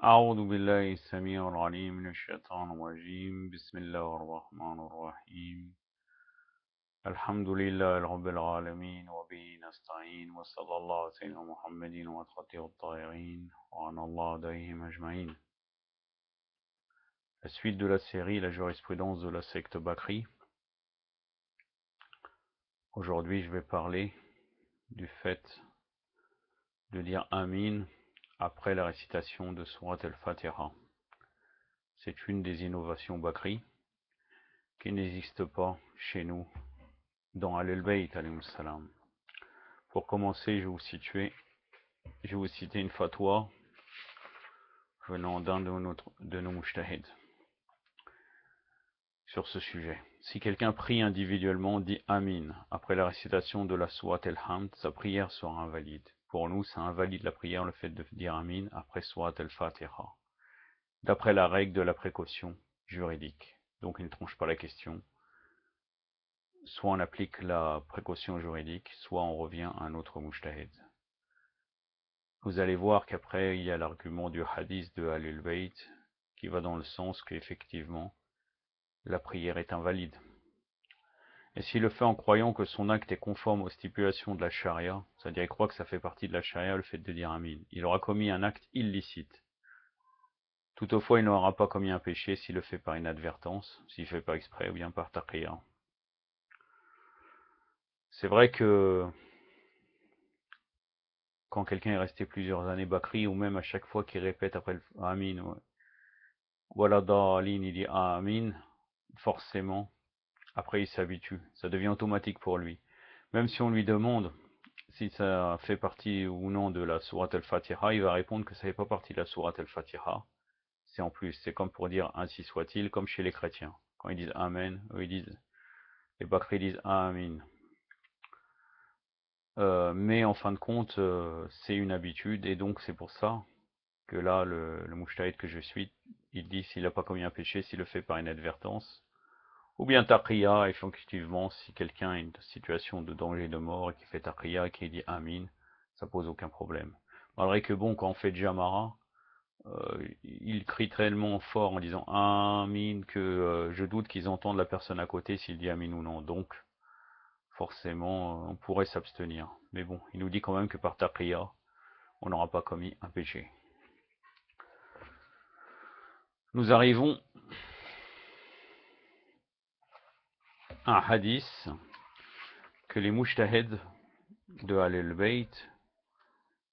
أعوذ بالله السميع العليم من الشيطان الرجيم بسم الله الرحمن الرحيم الحمد لله رب العالمين وبه نستعين وصلى الله على سيدنا محمد وخاتم الطاهرين وعلى الله عليهم أجمعين. La suite de la série La jurisprudence de la secte Bakri. Aujourd'hui je vais parler du fait de dire Amin après la récitation de Surat al-Fatiha. C'est une des innovations Bakri qui n'existe pas chez nous dans Al-Bayt alayhi salam. Pour commencer, je vais vous citer une fatwa venant d'un de nos mujtahids sur ce sujet. Si quelqu'un prie individuellement, dit Amin après la récitation de la Surat al-Hamd, sa prière sera invalide. Pour nous, ça invalide la prière le fait de dire Amin après Surat al-Fatiha, d'après la règle de la précaution juridique. Donc il ne tranche pas la question. Soit on applique la précaution juridique, soit on revient à un autre mujtahid. Vous allez voir qu'après, il y a l'argument du hadith de Ahlul Bayt qui va dans le sens qu'effectivement, la prière est invalide. Et s'il le fait en croyant que son acte est conforme aux stipulations de la charia, c'est-à-dire il croit que ça fait partie de la charia le fait de dire Amin, il aura commis un acte illicite. Toutefois, il n'aura pas commis un péché s'il le fait par inadvertance, s'il ne fait pas exprès ou bien par taqiyya. C'est vrai que quand quelqu'un est resté plusieurs années Bakri, ou même à chaque fois qu'il répète après le Amin, Wala Dalin, il dit Amin, forcément, après il s'habitue, ça devient automatique pour lui. Même si on lui demande si ça fait partie ou non de la Sourate al-Fatiha, il va répondre que ça fait pas partie de la Sourate al-Fatiha. C'est en plus, c'est comme pour dire ainsi soit-il, comme chez les chrétiens. Quand ils disent Amen, eux ils disent, les Bakri disent Amin. Mais en fin de compte, c'est une habitude, et donc c'est pour ça que là, le mujtahid que je suis, il dit s'il n'a pas commis un péché, s'il le fait par inadvertance, ou bien taqiyya, effectivement, si quelqu'un a une situation de danger de mort et qui fait taqiyya et qui dit Amin, ça pose aucun problème. Malgré que bon, quand on fait Jamara, il crie tellement fort en disant Amin que je doute qu'ils entendent la personne à côté s'il dit Amin ou non. Donc, forcément, on pourrait s'abstenir. Mais bon, il nous dit quand même que par taqiyya, on n'aura pas commis un péché. Nous arrivons à un hadith que les mujtahids de Ahlul Bayt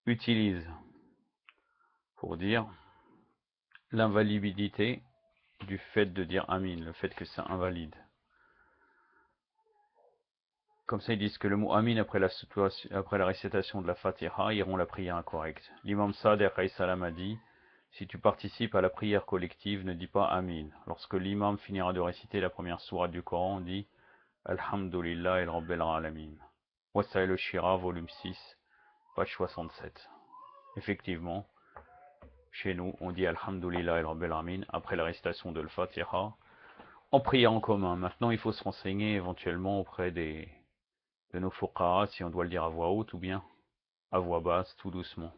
utilisent pour dire l'invalidité du fait de dire Amin, le fait que ça invalide. Comme ça, ils disent que le mot Amin après la récitation de la Fatiha, ils rend la prière incorrecte. L'imam Sadiq alayhi salam a dit, si tu participes à la prière collective, ne dis pas Amin. Lorsque l'imam finira de réciter la première sourate du Coran, on dit Alhamdulillah el Rabbil Alamin. Wasail al-Shira, volume 6, page 67. Effectivement, chez nous, on dit Alhamdulillah el Rabbil Alamin après la récitation de l'Fatiha, en prière en commun. Maintenant, il faut se renseigner éventuellement auprès de nos fuqaha si on doit le dire à voix haute ou bien à voix basse, tout doucement.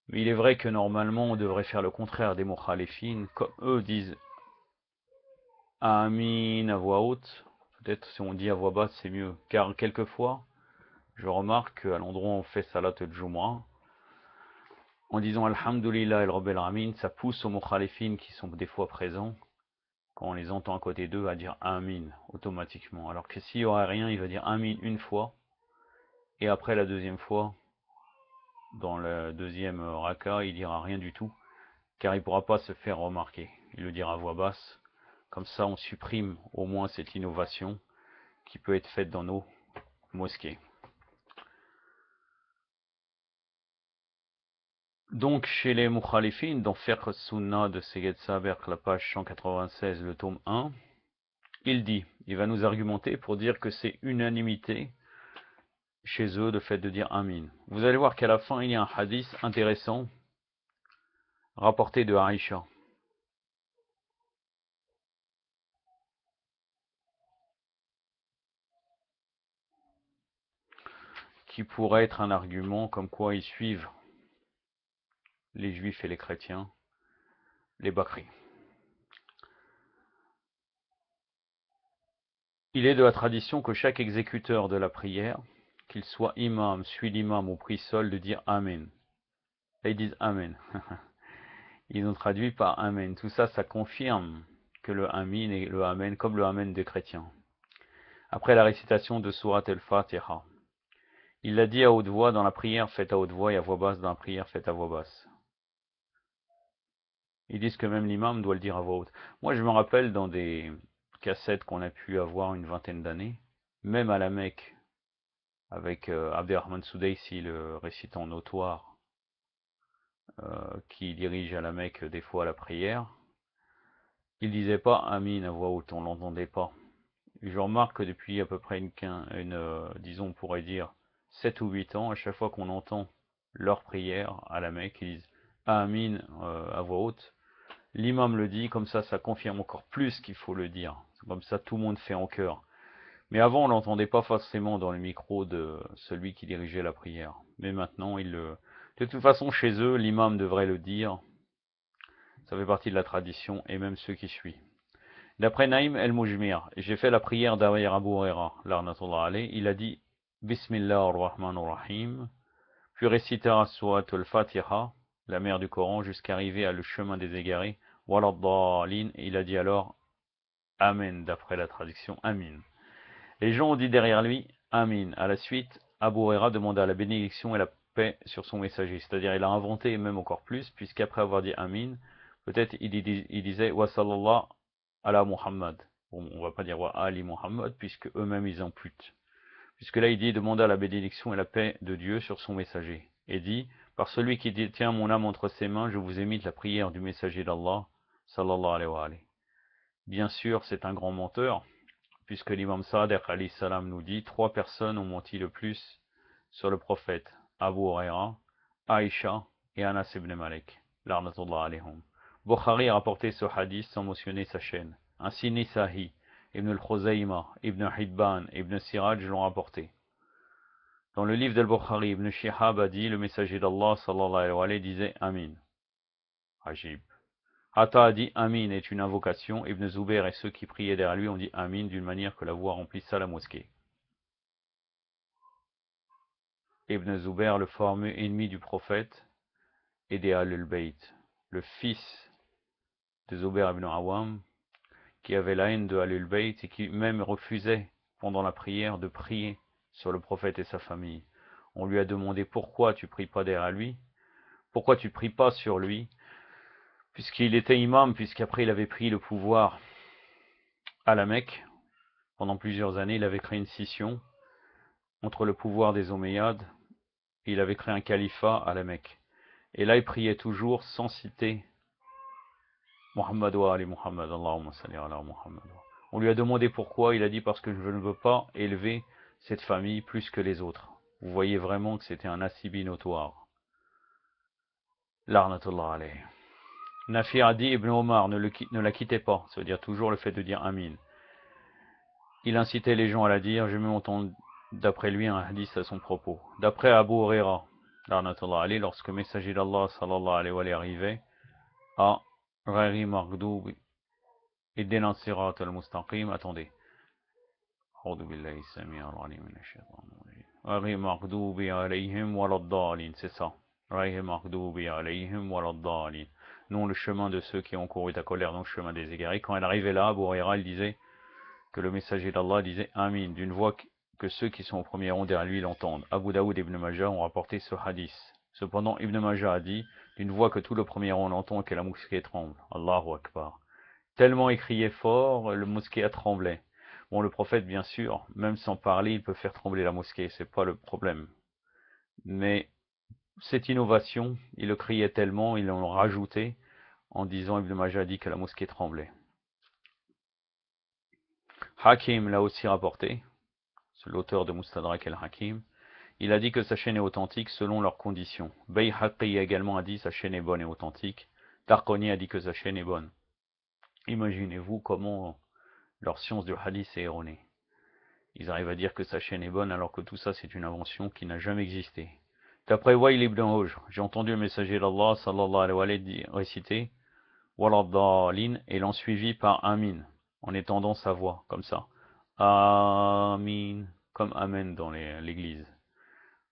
Mais il est vrai que normalement, on devrait faire le contraire des mukhalifin. Comme eux disent Amin à voix haute, peut-être si on dit à voix basse, c'est mieux. Car quelquefois, je remarque qu'à l'endroit où on fait salat al-Jumu'ah, en disant Alhamdulillah el Rabbil Alamin, ça pousse aux mukhalifin qui sont des fois présents, quand on les entend à côté d'eux, à dire Amin automatiquement. Alors que s'il n'y aurait rien, il va dire Amin une fois, et après la deuxième fois, dans le deuxième raka, il dira rien du tout, car il ne pourra pas se faire remarquer. Il le dira à voix basse. Comme ça, on supprime au moins cette innovation qui peut être faite dans nos mosquées. Donc, chez les mukhalifin, dans Fiqh Sunnah de Sayyid Saber, la page 196, le tome 1, il va nous argumenter pour dire que c'est unanimité chez eux le fait de dire Amin. Vous allez voir qu'à la fin, il y a un hadith intéressant rapporté de Aïcha. Qui pourrait être un argument comme quoi ils suivent les juifs et les chrétiens, les bakris. Il est de la tradition que chaque exécuteur de la prière, qu'il soit imam, suit l'imam ou prie seul, de dire Amen. Là, ils disent Amen. Ils ont traduit par Amen. Tout ça, ça confirme que le Amin est le Amen, comme le Amen des chrétiens. Après la récitation de Surat al-Fatiha, il l'a dit à haute voix dans la prière faite à haute voix et à voix basse dans la prière faite à voix basse. Ils disent que même l'imam doit le dire à voix haute. Moi, je me rappelle dans des cassettes qu'on a pu avoir une vingtaine d'années, même à la Mecque, avec Abderrahman Soudaïsi, le récitant notoire, qui dirige à la Mecque des fois la prière, il disait pas Amin à voix haute, on l'entendait pas. Je remarque que depuis à peu près disons, on pourrait dire 7 ou 8 ans, à chaque fois qu'on entend leur prière à la Mecque, ils disent Amin à voix haute. L'imam le dit, comme ça confirme encore plus qu'il faut le dire. Comme ça, tout le monde fait en chœur. Mais avant, on l'entendait pas forcément dans le micro de celui qui dirigeait la prière. Mais maintenant, de toute façon, chez eux, l'imam devrait le dire. Ça fait partie de la tradition, et même ceux qui suivent. D'après Naïm el-Mujmir, j'ai fait la prière derrière Abu Huraira, l'arnatullah alayh, il a dit Bismillah ar-Rahman ar-Rahim, puis récitera Surat al-Fatiha, la mère du Coran, jusqu'à arriver à le chemin des égarés, Waladdalin, et il a dit alors Amen, d'après la traduction Amin. Les gens ont dit derrière lui Amin. À la suite, Abu Huraira demanda la bénédiction et la paix sur son messager, c'est-à-dire il a inventé même encore plus, puisqu'après avoir dit Amin, peut-être il disait Wa sallallahu ala Muhammad. Bon, on va pas dire Wa ali Muhammad, puisque eux-mêmes ils amputent. Puisque là il dit demanda la bénédiction et la paix de Dieu sur son messager. Et dit, par celui qui détient mon âme entre ses mains, je vous imite la prière du messager d'Allah, sallallahu alayhi wa alayhi. Bien sûr, c'est un grand menteur, puisque l'imam Sadiq alayhi salam nous dit, 3 personnes ont menti le plus sur le prophète, Abu Huraira, Aïcha et Anas ibn Malik, l'arnatullah alayhum. Bukhari a rapporté ce hadith sans mentionner sa chaîne. Ainsi Nisahi, Ibn al-Khuzayma, Ibn Hibban et Ibn Siraj l'ont rapporté. Dans le livre d'Al-Bukhari, Ibn Shihab a dit, le messager d'Allah sallallahu alayhi wa sallam disait Amin. Ajib. Atta a dit Amin est une invocation. Ibn Zubair et ceux qui priaient derrière lui ont dit Amin d'une manière que la voix remplissa la mosquée. Ibn Zubair, le fameux ennemi du prophète et des Ahlul-Bayt, le fils de Zubair ibn Awam, qui avait la haine de Ahlul-Bayt et qui même refusait pendant la prière de prier sur le prophète et sa famille. On lui a demandé pourquoi tu pries pas derrière lui, pourquoi tu pries pas sur lui, puisqu'il était imam, puisqu'après il avait pris le pouvoir à la Mecque. Pendant plusieurs années, il avait créé une scission entre le pouvoir des Omeyyades et il avait créé un califat à la Mecque. Et là, il priait toujours sans citer Muhammad wa ali Muhammad, Allahumma salli ala Muhammad. On lui a demandé pourquoi, il a dit parce que je ne veux pas élever cette famille plus que les autres. Vous voyez vraiment que c'était un asibi notoire. L'arnatullah alayh. Nafi a dit Ibn Omar ne la quittait pas, ça veut dire toujours le fait de dire Amin. Il incitait les gens à la dire, je même entendu d'après lui un hadith à son propos. D'après Abu Huraira, lorsque le messager d'Allah sallallahu alayhi wa sallam arrivait à Ghayri Maghdoub et Dinan Sirat al-Mustaqim, attendez. A'udhu billahi sami'a al-alim minash shaitanir rajim. Ghayri Maghdoub alayhim waladdallin, c'est ça. Ghayri Maghdoub alayhim waladdallin. Non le chemin de ceux qui ont couru ta colère, non le chemin des égarés. Quand elle arrivait là, Abu Huraira, il disait que le messager d'Allah disait Amin, d'une voix que ceux qui sont au premier rang derrière lui l'entendent. Abu Daoud et Ibn Majah ont rapporté ce hadith. Cependant, Ibn Majah a dit, d'une voix que tout le premier rang l'entend, que la mosquée tremble. Allahu Akbar. Tellement il criait fort, le mosquée a tremblé. Bon, le prophète, bien sûr, même sans parler, il peut faire trembler la mosquée, c'est pas le problème. Mais cette innovation, il le criait tellement, ils l'ont rajouté, en disant, Ibn Majah a dit que la mosquée tremblait. Hakim l'a aussi rapporté, c'est l'auteur de Mustadrak al-Hakim. Il a dit que sa chaîne est authentique selon leurs conditions. Bayhaqi également a dit que sa chaîne est bonne et authentique. Tarqani a dit que sa chaîne est bonne. Imaginez-vous comment leur science du hadith est erronée. Ils arrivent à dire que sa chaîne est bonne alors que tout ça c'est une invention qui n'a jamais existé. D'après Wa'il ibn Hujr, j'ai entendu le messager d'Allah sallallahu alayhi wa sallam réciter Waladdallin et l'ont suivi par Amin, en étendant sa voix, comme ça. Amin, comme Amen dans l'église.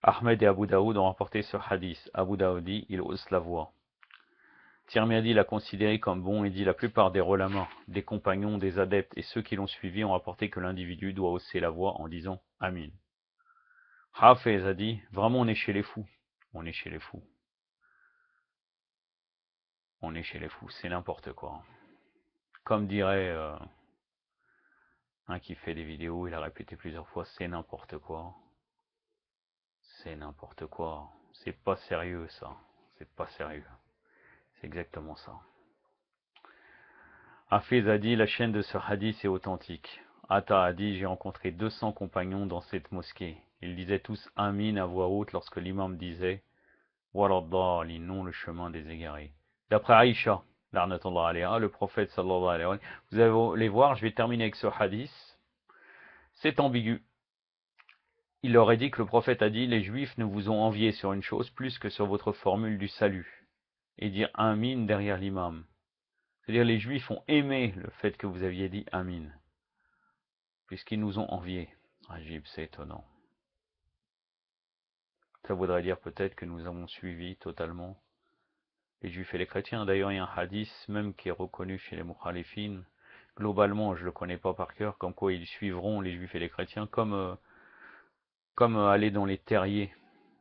Ahmed et Abu Daoud ont rapporté ce hadith. Abu Daoud dit, il hausse la voix. Tirmidhi l'a considéré comme bon et dit la plupart des relamas, des compagnons, des adeptes et ceux qui l'ont suivi ont rapporté que l'individu doit hausser la voix en disant Amin. Hafez a dit, vraiment on est chez les fous. On est chez les fous. On est chez les fous, c'est n'importe quoi. Comme dirait un qui fait des vidéos, il a répété plusieurs fois, c'est n'importe quoi. C'est n'importe quoi. C'est pas sérieux ça. C'est pas sérieux. C'est exactement ça. Hafiz a dit, la chaîne de ce hadith est authentique. Atta a dit, j'ai rencontré 200 compagnons dans cette mosquée. Ils disaient tous Amin à voix haute lorsque l'imam disait Waladdallin, non le chemin des égarés. D'après Aïcha, l'arnatullah alayha, le prophète sallallahu alayhi wa sallam, vous allez voir, je vais terminer avec ce hadith. C'est ambigu. Il aurait dit que le prophète a dit, les juifs ne vous ont envié sur une chose plus que sur votre formule du salut. Et dire Amin derrière l'imam. C'est-à-dire les juifs ont aimé le fait que vous aviez dit Amin. Puisqu'ils nous ont enviés. Ajib, c'est étonnant. Ça voudrait dire peut-être que nous avons suivi totalement les juifs et les chrétiens. D'ailleurs, il y a un hadith même qui est reconnu chez les mukhalifines. Globalement, je ne le connais pas par cœur, comme quoi ils suivront les juifs et les chrétiens comme aller dans les terriers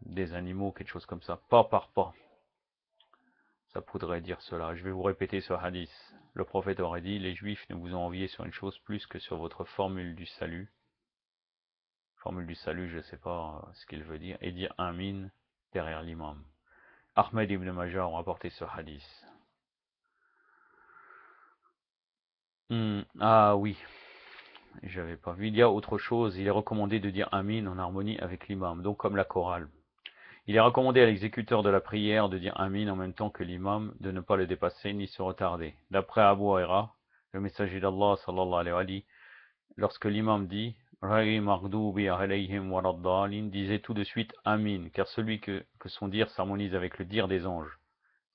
des animaux, quelque chose comme ça, pas par pas. Ça voudrait dire cela. Je vais vous répéter ce hadith. Le prophète aurait dit, les juifs ne vous ont envié sur une chose plus que sur votre formule du salut. Formule du salut, je ne sais pas ce qu'il veut dire. Et dire Amin derrière l'imam. Ahmed ibn Majah a rapporté ce hadith. Ah oui, j'avais pas vu. Il y a autre chose. Il est recommandé de dire Amin en harmonie avec l'imam, donc comme la chorale. Il est recommandé à l'exécuteur de la prière de dire Amin en même temps que l'imam, de ne pas le dépasser ni se retarder. D'après Abu Huraira, le messager d'Allah sallallahu alayhi wa sallam, lorsque l'imam dit Ghayri maghdubi alayhim waladdallin, disait tout de suite Amin, car celui que son dire s'harmonise avec le dire des anges,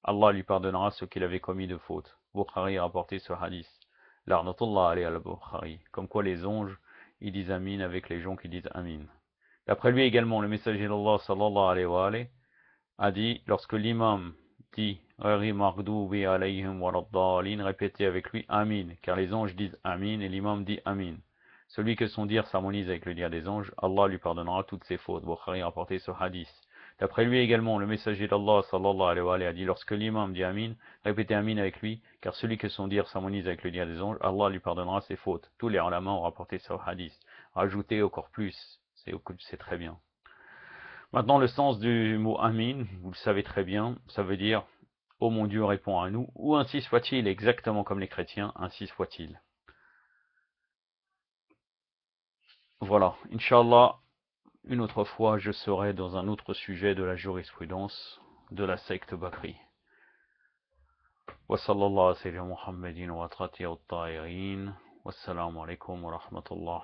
Allah lui pardonnera ce qu'il avait commis de faute. Bukhari a rapporté ce hadith. L'arnatullah alayhi al-Bukhari. Comme quoi les anges, ils disent Amin avec les gens qui disent Amin. D'après lui également, le messager d'Allah sallallahu alayhi wa sallam a dit, lorsque l'imam dit Ghayri maghdubi alayhim waladdallin, répétez avec lui Amin, car les anges disent Amin et l'imam dit Amin. Celui que son dire s'harmonise avec le dire des anges, Allah lui pardonnera toutes ses fautes. Bukhari a rapporté ce hadith. D'après lui également, le messager d'Allah sallallahu alayhi wa sallam a dit, lorsque l'imam dit Amin, répétez Amin avec lui, car celui que son dire s'harmonise avec le dire des anges, Allah lui pardonnera ses fautes. Tous les ulama ont rapporté ce hadith. Rajoutez encore plus, c'est très bien. Maintenant, le sens du mot Amin, vous le savez très bien, ça veut dire « Oh mon Dieu, réponds à nous » ou « Ainsi soit-il », exactement comme les chrétiens, « Ainsi soit-il ». Voilà, Inch'Allah, une autre fois, je serai dans un autre sujet de la jurisprudence de la secte Bakri. Wa sallallahu alayhi wa sallam Muhammadin wa atrati wa ta'irin. Wassalamu alaikum wa rahmatullah.